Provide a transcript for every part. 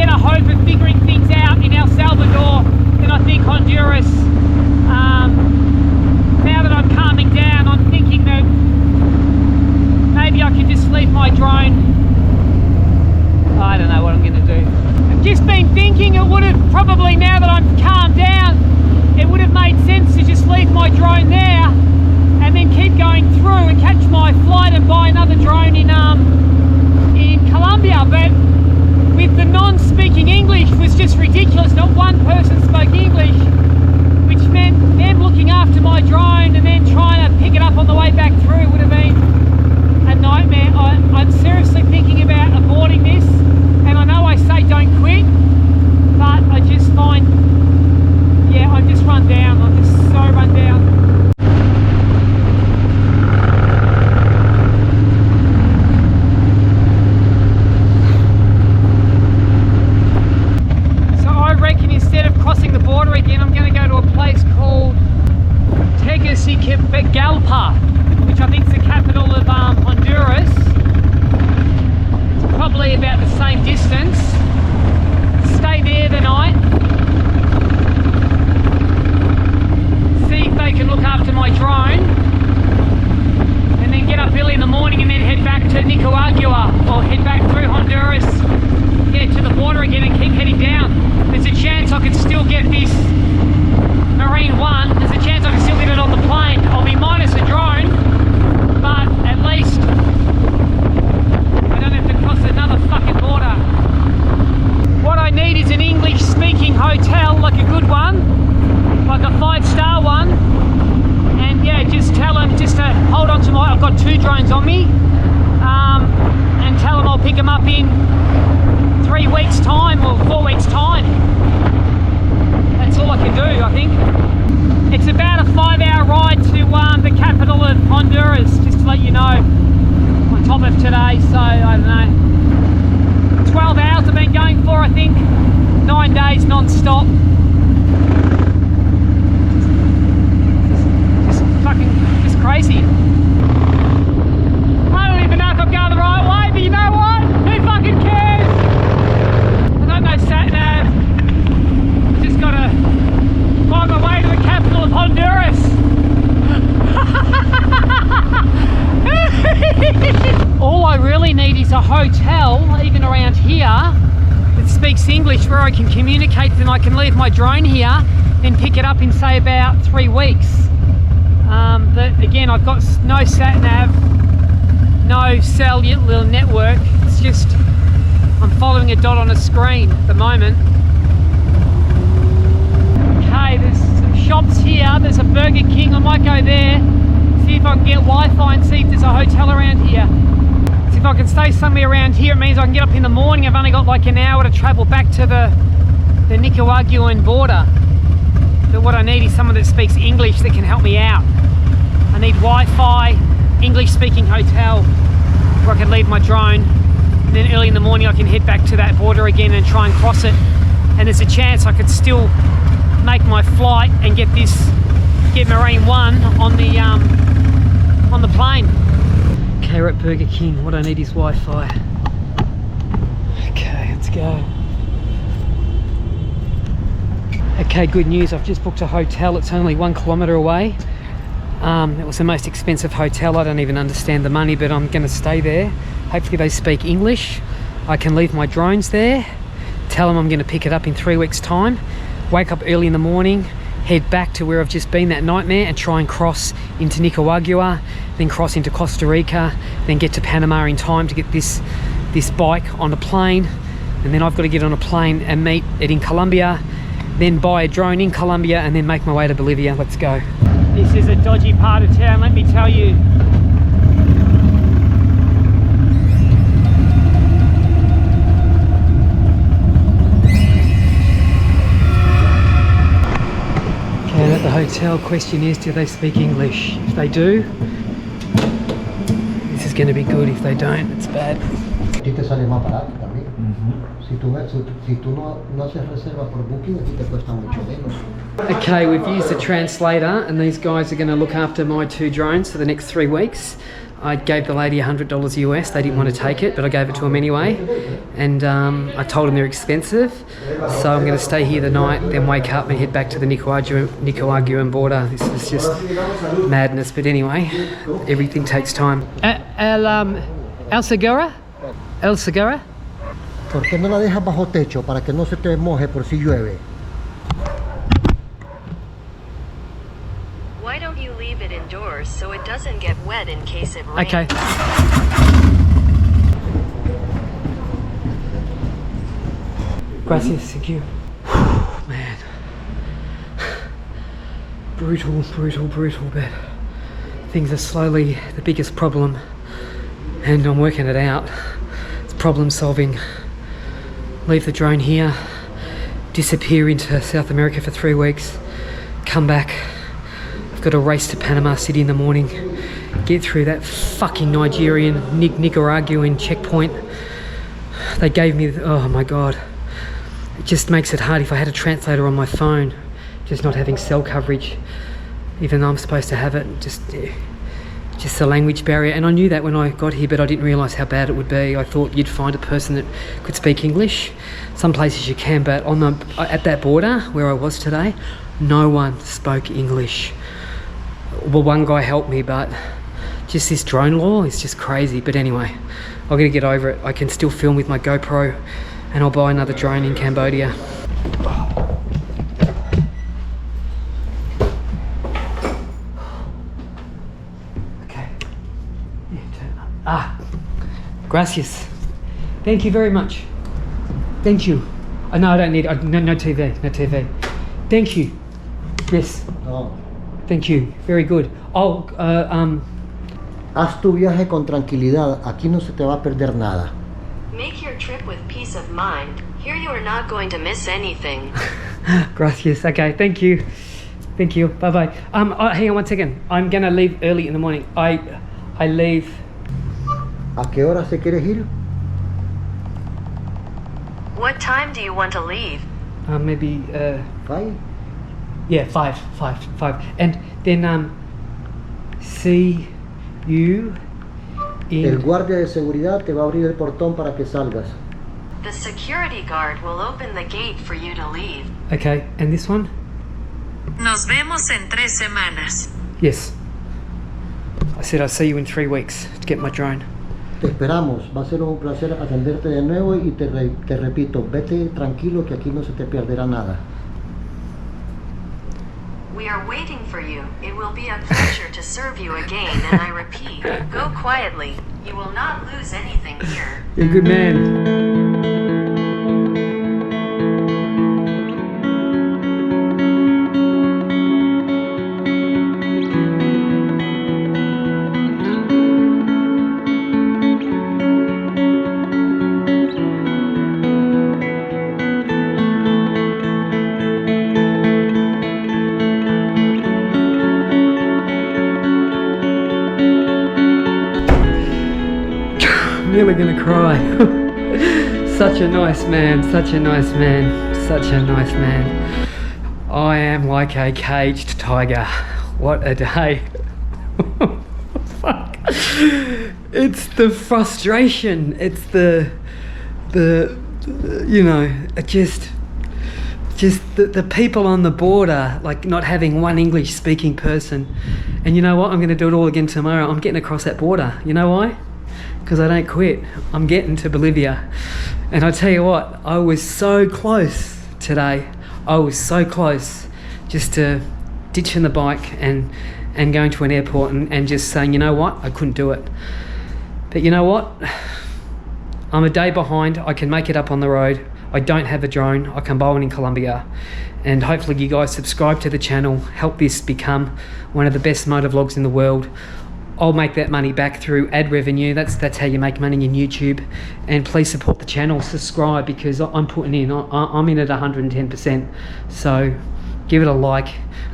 better hope of figuring things out in El Salvador than I think Honduras. Now that I'm calming down, I'm thinking that maybe I could just leave my drone. I don't know what I'm going to do. I've just been thinking it would have probably, now that I'm calmed down, it would have made sense to just leave my drone there and then keep going through and catch my flight and buy another drone in Colombia. But with the non-speaking English was just ridiculous. Not one person spoke English, which meant them looking after my drone and then trying to pick it up on the way back through would have been a nightmare. I'm seriously thinking about aborting this, and I know I say don't quit, but I just find, yeah, I'm just run down. I'm just so run down. Again, I'm going to go to a place called Tegucigalpa, which I think is the capital of Honduras. It's probably about the same distance. Stay there the night. See if they can look after my drone. And then get up early in the morning and then head back to Nicaragua, or head back through Honduras, get to the border again and keep heading down. There's a chance I could still get this Marine 1. There's a chance I can still get it on the plane. I'll be minus a drone, but at least I don't have to cross another fucking border. What I need is an English speaking hotel, like a good one, like a 5-star one. And yeah, just tell them just to hold on to my, I've got 2 drones on me, and tell them I'll pick them up in 3 weeks time or 4 weeks time. That's all I can do, I think. It's about a 5-hour ride to the capital of Honduras, just to let you know, on top of today. So I don't know, 12 hours I've been going for, I think. 9 days non-stop. Just crazy. I don't even know if I'm going the right way, but you know what? Who fucking cares? I got no sat-nav. Just gotta find my way to the capital of Honduras. All I really need is a hotel, even around here, that speaks English, where I can communicate, then I can leave my drone here and pick it up in, say, about 3 weeks. But again, I've got no sat-nav, no cellular network. It's just, I'm following a dot on a screen at the moment. Okay, there's some shops here. There's a Burger King. I might go there, see if I can get Wi-Fi and see if there's a hotel around here. So if I can stay somewhere around here, it means I can get up in the morning. I've only got like an hour to travel back to the Nicaraguan border. But what I need is someone that speaks English that can help me out. I need Wi-Fi, English-speaking hotel where I can leave my drone, and then early in the morning I can head back to that border again and try and cross it. And there's a chance I could still make my flight and get Marine 1 on the plane. Okay, we're at Burger King. What I need is Wi-Fi. Okay, let's go. Okay, good news. I've just booked a hotel. It's only 1 kilometre away. It was the most expensive hotel. I don't even understand the money, but I'm going to stay there. Hopefully they speak English. I can leave my drones there, tell them I'm going to pick it up in 3 weeks time, wake up early in the morning, head back to where I've just been, that nightmare, and try and cross into Nicaragua, then cross into Costa Rica, then get to Panama in time to get this bike on a plane. And then I've got to get on a plane and meet it in Colombia, then buy a drone in Colombia, and then make my way to Bolivia. Let's go. This is a dodgy part of town, let me tell you. Okay, at the hotel, question is, do they speak English? If they do, this is going to be good. If they don't, it's bad. Aquí te sale más barato también. Si tú no haces reserva por booking, aquí te cuesta mucho menos. Okay, we've used a translator, and these guys are going to look after my 2 drones for the next 3 weeks. I gave the lady $100 US. They didn't want to take it, but I gave it to them anyway. And I told them they're expensive. So I'm going to stay here the night, then wake up and head back to the Nicaraguan border. This is just madness. But anyway, everything takes time. El Segura? El Segura? ¿Por qué no la dejas bajo techo para que no se te moje por si llueve? Why don't you leave it indoors so it doesn't get wet in case it rains? Okay. Gracias, thank you. Man. Brutal, but things are slowly the biggest problem. And I'm working it out. It's problem solving. Leave the drone here, disappear into South America for 3 weeks, come back. I've got to race to Panama City in the morning, get through that fucking Nicaraguan checkpoint. They gave me, oh my God. It just makes it hard if I had a translator on my phone, just not having cell coverage, even though I'm supposed to have it, just the language barrier. And I knew that when I got here, but I didn't realise how bad it would be. I thought you'd find a person that could speak English. Some places you can, but at that border where I was today, no one spoke English. Well, one guy helped me, but just this drone law is just crazy. But anyway, I'm gonna get over it. I can still film with my GoPro, and I'll buy another drone in Cambodia. Gracias. Thank you very much. Thank you. No, I don't need, no TV. Thank you. Yes. No. Thank you. Very good. Oh, Haz tu viaje con tranquilidad. Aquí no se te va a perder nada. Make your trip with peace of mind. Here you are not going to miss anything. Gracias. Okay, thank you. Thank you. Bye-bye. Hang on one second. I'm gonna leave early in the morning. I leave. ¿A qué hora se quieres ir? What time do you want to leave? Maybe 5. yeah, 5. And then see you El in. guardia de seguridad te va a abrir el portón para que salgas. The security guard will open the gate for you to leave. Okay, and this one? Nos vemos en 3 semanas. Yes. I said I'll see you in 3 weeks to get my drone. Te esperamos. Va a ser un placer atenderte de nuevo y te repito, vete tranquilo que aquí no se te perderá nada. We are waiting for you. It will be a pleasure to serve you again, and I repeat, go quietly. You will not lose anything here. You're a good man. Nearly gonna cry. Such a nice man. I am like a caged tiger. What a day. Fuck. It's the frustration. It's the you know, just the people on the border, like not having one English speaking person. And you know what? I'm gonna do it all again tomorrow. I'm getting across that border. You know why? Because I don't quit. I'm getting to Bolivia. And I tell you what, I was so close today. I was so close just to ditching the bike and going to an airport and just saying, you know what, I couldn't do it. But you know what? I'm a day behind. I can make it up on the road. I don't have a drone. I can buy one in Colombia. And hopefully you guys subscribe to the channel, help this become one of the best motovlogs in the world. I'll make that money back through ad revenue. That's how you make money in YouTube. And please support the channel, subscribe, because I'm putting in, I'm in at 110%. So give it a like,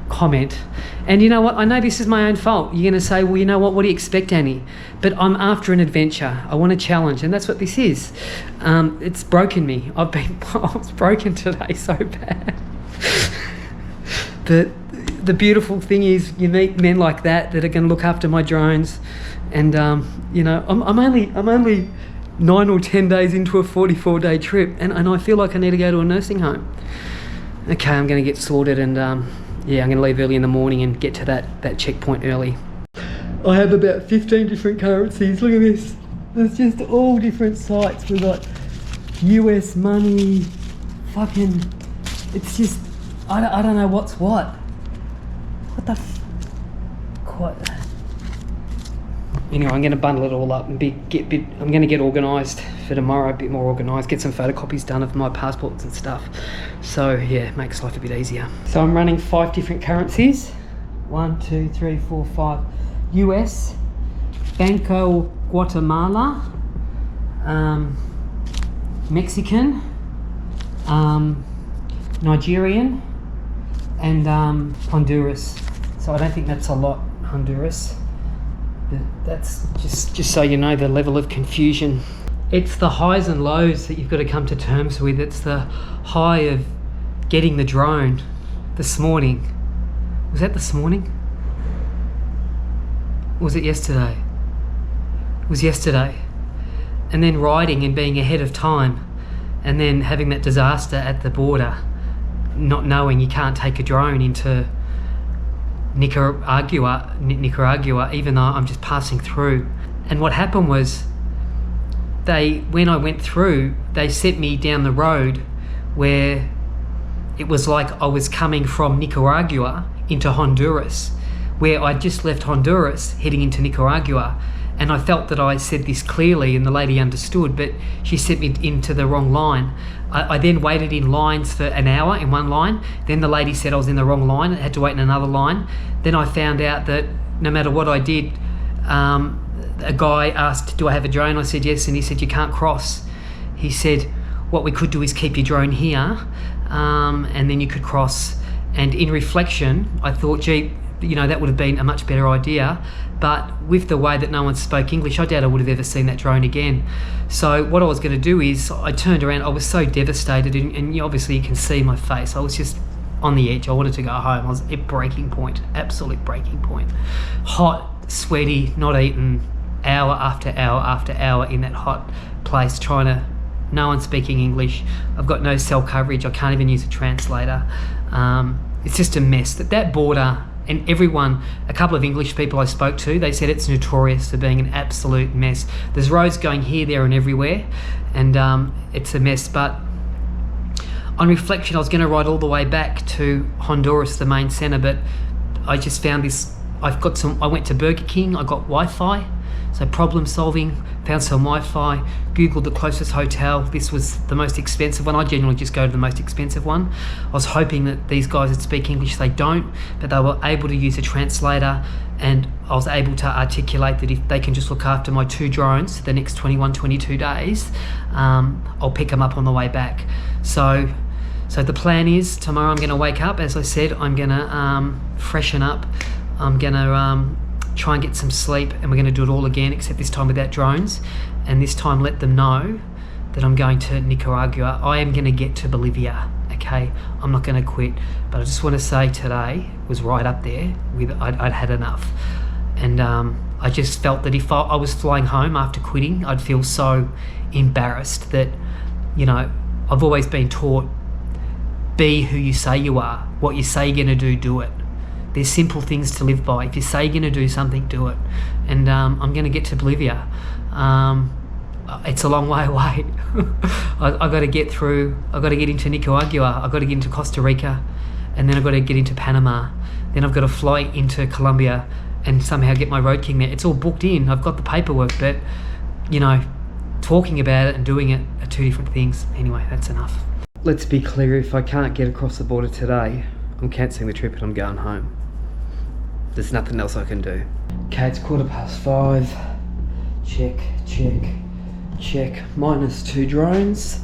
comment. And you know what, I know this is my own fault. You're gonna say, well, you know what do you expect, Annie? But I'm after an adventure. I want a challenge, and that's what this is. It's broken me. I was broken today so bad. But the beautiful thing is you meet men like that are going to look after my drones, and you know, I'm only 9 or 10 days into a 44-day trip, and I feel like I need to go to a nursing home. Okay, I'm going to get sorted, and yeah, I'm going to leave early in the morning and get to that checkpoint early. I have about 15 different currencies. Look at this. There's just all different sites. We've got US money, fucking, it's just, I don't know what's what. What the quite. Anyway, I'm going to bundle it all up and I'm going to get organised for tomorrow, a bit more organised, get some photocopies done of my passports and stuff. So yeah, it makes life a bit easier. So I'm running 5 different currencies. 1, 2, 3, 4, 5. US, Banco Guatemala, Mexican, Nigerian, and Honduras. So I don't think that's a lot, Honduras. But that's just so you know the level of confusion. It's the highs and lows that you've got to come to terms with. It's the high of getting the drone this morning. Was that this morning? Or was it yesterday? It was yesterday. And then riding and being ahead of time, and then having that disaster at the border, not knowing you can't take a drone into Nicaragua, even though I'm just passing through. And what happened was, when I went through, they sent me down the road where it was like I was coming from Nicaragua into Honduras, where I just left Honduras heading into Nicaragua. And I felt that I said this clearly and the lady understood, but she sent me into the wrong line. I then waited in lines for an hour in one line. Then the lady said I was in the wrong line. I had to wait in another line. Then I found out that no matter what I did, a guy asked, do I have a drone? I said yes, and he said, you can't cross. He said, what we could do is keep your drone here, and then you could cross. And in reflection, I thought, gee, you know, that would have been a much better idea. But with the way that no one spoke English, I doubt I would have ever seen that drone again. So what I was going to do is, I turned around. I was so devastated, and obviously you can see my face. I was just on the edge. I wanted to go home. I was at breaking point, absolute breaking point. Hot, sweaty, not eaten, hour after hour after hour in that hot place, no one speaking English. I've got no cell coverage. I can't even use a translator. It's just a mess. That border, and everyone, a couple of English people I spoke to, they said it's notorious for being an absolute mess. There's roads going here, there, and everywhere, and it's a mess. But on reflection, I was going to ride all the way back to Honduras, the main centre, but I just found this. I went to Burger King. I got Wi-Fi, so problem solving. Found some Wi-Fi. Googled the closest hotel. This was the most expensive one. I generally just go to the most expensive one. I was hoping that these guys would speak English. They don't, but they were able to use a translator, and I was able to articulate that if they can just look after my 2 drones for the next 21, 22 days, I'll pick them up on the way back. So the plan is, tomorrow I'm going to wake up. As I said, I'm going to freshen up. I'm going to try and get some sleep, and we're going to do it all again, except this time without drones, and this time let them know that I'm going to Nicaragua. I am going to get to Bolivia, okay? I'm not going to quit, but I just want to say today was right up there with I'd had enough, and I just felt that if I was flying home after quitting, I'd feel so embarrassed that, you know, I've always been taught, be who you say you are. What you say you're going to do it. There's simple things to live by. If you say you're going to do something, do it. And I'm going to get to Bolivia. It's a long way away. I got to get through. I got to get into Nicaragua. I got to get into Costa Rica, and then I've got to get into Panama. Then I've got to fly into Colombia and somehow get my Road King there. It's all booked in. I've got the paperwork, but you know, talking about it and doing it are 2 different things. Anyway, that's enough. Let's be clear. If I can't get across the border today, I'm cancelling the trip and I'm going home. There's nothing else I can do. Okay, it's 5:15. Check, check, check. Minus 2 drones.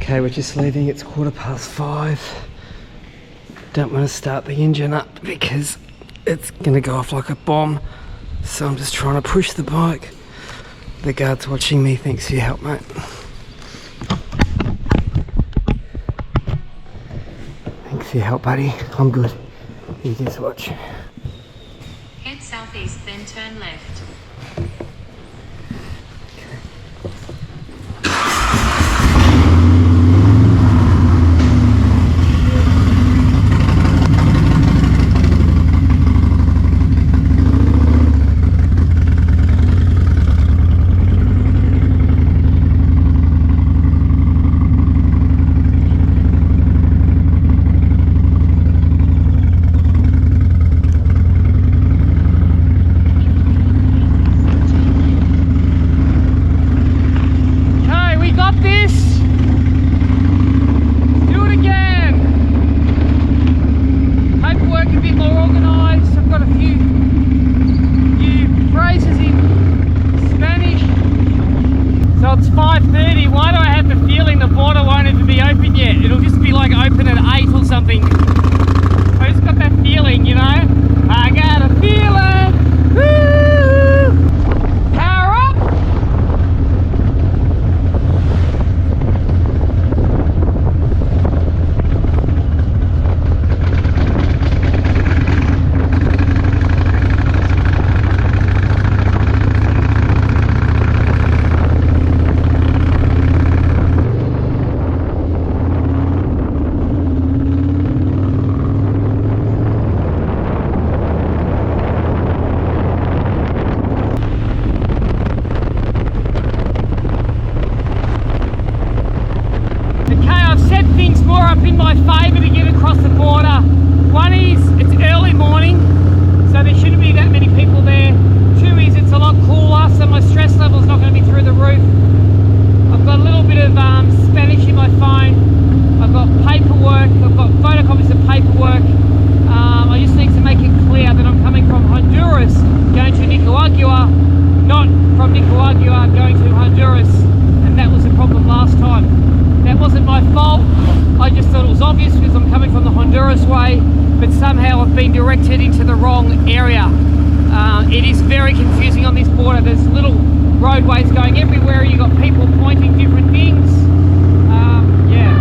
Okay, we're just leaving. It's 5:15. Don't want to start the engine up because it's gonna go off like a bomb. So I'm just trying to push the bike. The guard's watching me. Thanks for your help, mate. Thanks for your help, buddy. I'm good. You just watch. Head southeast, then turn left. Nicaragua going to Honduras, and that was the problem last time. That wasn't my fault. I just thought it was obvious because I'm coming from the Honduras way, but somehow I've been directed into the wrong area. It is very confusing on this border. There's little roadways going everywhere. You've got people pointing different things. Yeah.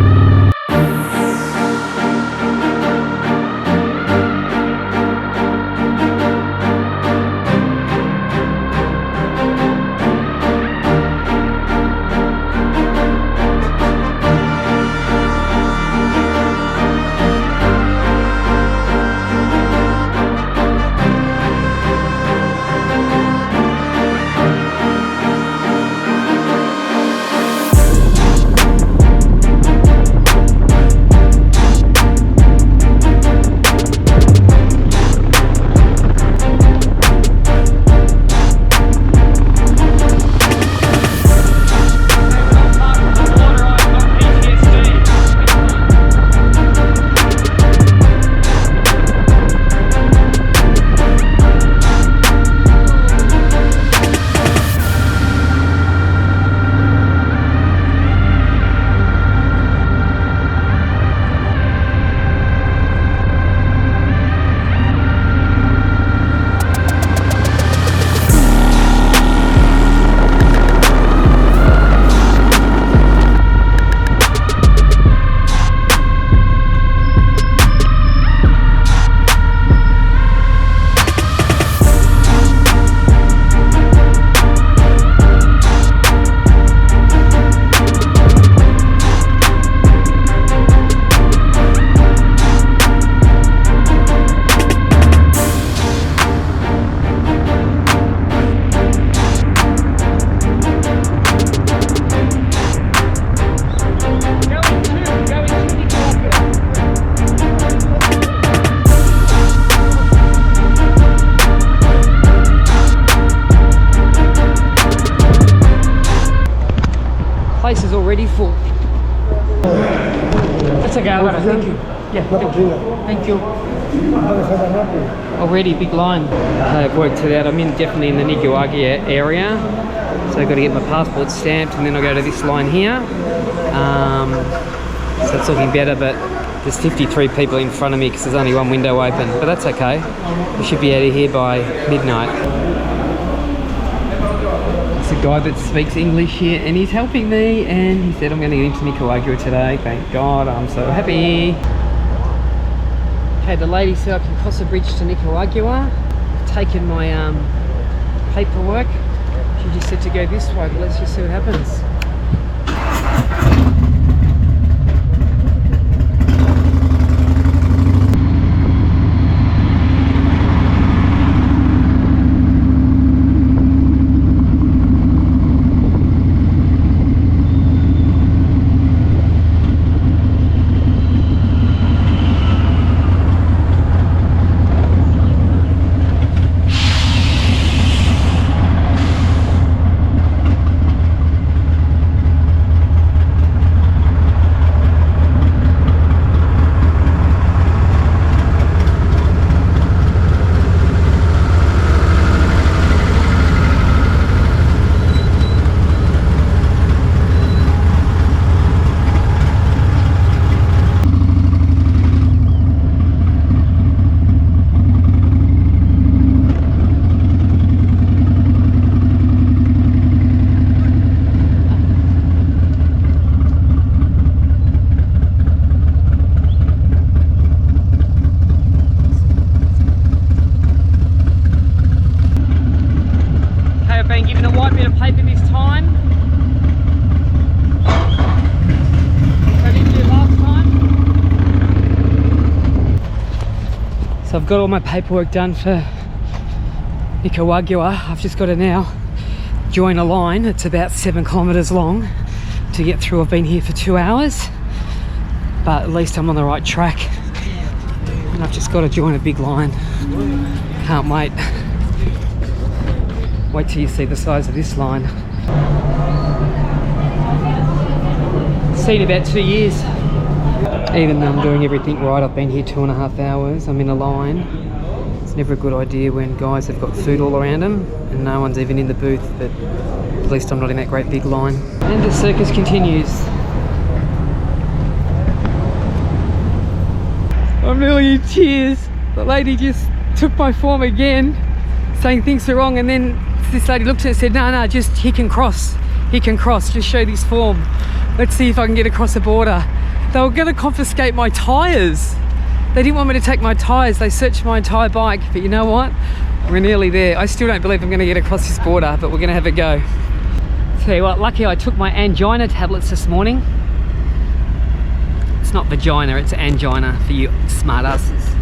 Place is already full. That's okay, I got it. Thank you. Yeah, thank you. Already big line. I've worked it out. I'm definitely in the Nicaragua area. So I've got to get my passport stamped and then I'll go to this line here. So it's looking better, but there's 53 people in front of me because there's only one window open. But that's okay. We should be out of here by midnight. It's a guy that speaks English here and he's helping me, and he said I'm going to get into Nicaragua today. Thank God, I'm so happy. Okay, the lady said I can cross the bridge to Nicaragua. I've taken my paperwork. She just said to go this way, but let's just see what happens. So I've got all my paperwork done for Nicaragua. I've just got to now join a line. It's about 7 kilometers long to get through. I've been here for 2 hours, but at least I'm on the right track. And I've just got to join a big line. Can't wait. Wait till you see the size of this line. Seen about 2 years. Even though I'm doing everything right, I've been here 2.5 hours. I'm in a line. It's never a good idea when guys have got food all around them and no one's even in the booth, but at least I'm not in that great big line. And the circus continues. I'm nearly in tears. The lady just took my form again, saying things are wrong, and then this lady looked at it and said, no, just he can cross, just show this form. Let's see if I can get across the border. They were going to confiscate my tyres. They didn't want me to take my tyres. They searched my entire bike, but you know what? We're nearly there. I still don't believe I'm going to get across this border, but we're going to have a go. Tell you what, lucky I took my angina tablets this morning. It's not vagina, it's angina for you smartasses.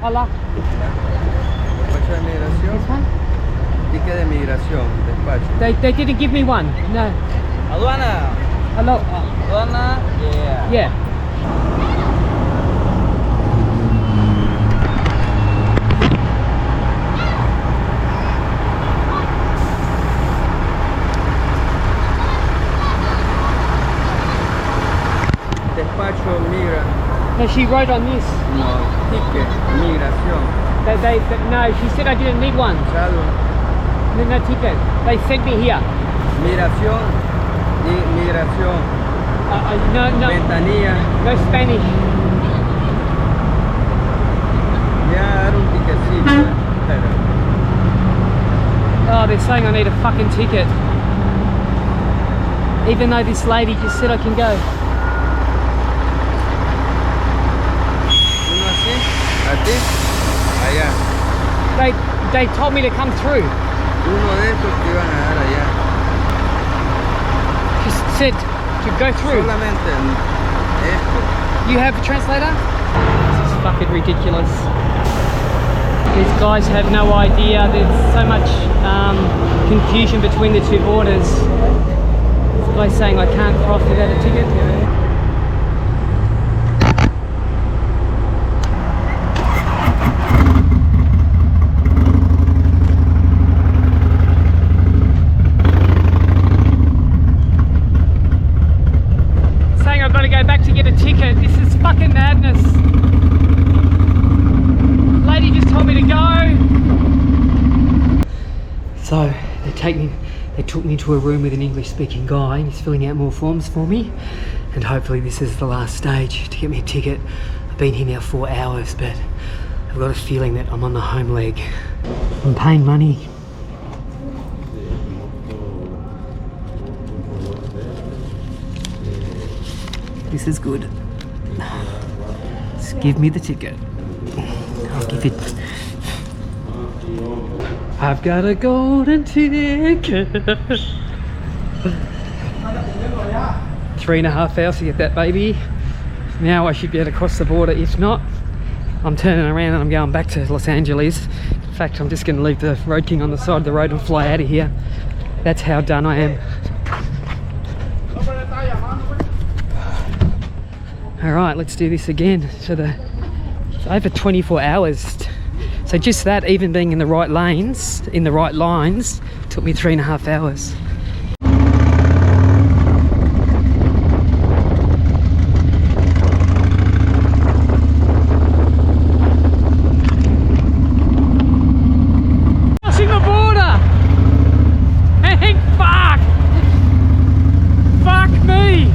Hola. Despacho de migración. This one? Ticket de migración, despacho. They didn't give me one. No. Aduana. Hello. Aduana. Yeah. Yeah. Despacho migra. No, she wrote on this. No, ticket, migración. No, she said I didn't need one. Salud. No ticket. They sent me here. Migración. Migración. No. Ventanilla. No Spanish. Ya dar un ticketcito. Espera. Oh, they're saying I need a fucking ticket. Even though this lady just said I can go. Uno así. A ti. Allá. They told me to come through. Uno de estos que iban a dar allá. Just said to go through. Solamente esto. You have a translator? This is fucking ridiculous. These guys have no idea. There's so much confusion between the two borders. This guy's saying I can't cross without a ticket. Saying I've got to go back to get a ticket. This is fucking madness. Lady just told me to go. So they took me to a room with an English speaking guy and he's filling out more forms for me, and hopefully this is the last stage to get me a ticket. I've been here now 4 hours, but I've got a feeling that I'm on the home leg. I'm paying money. This is good. Just give me the ticket. I'll give it. I've got a golden ticket. 3.5 hours to get that baby. Now I should be able to cross the border. If not, I'm turning around and I'm going back to Los Angeles. In fact, I'm just going to leave the Road King on the side of the road and fly out of here. That's how done I am. Alright, let's do this again. It's over 24 hours. So just that, even being in the right lanes, in the right lines, took me 3.5 hours. Crossing the border! Thank fuck! Fuck me!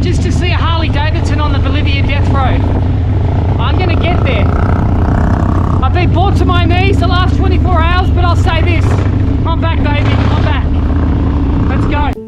Just to see a Harley Davidson on the Bolivia death road. I'm gonna get there. I've been brought to my knees the last 24 hours, but I'll say this. I'm back, baby, I'm back. Let's go.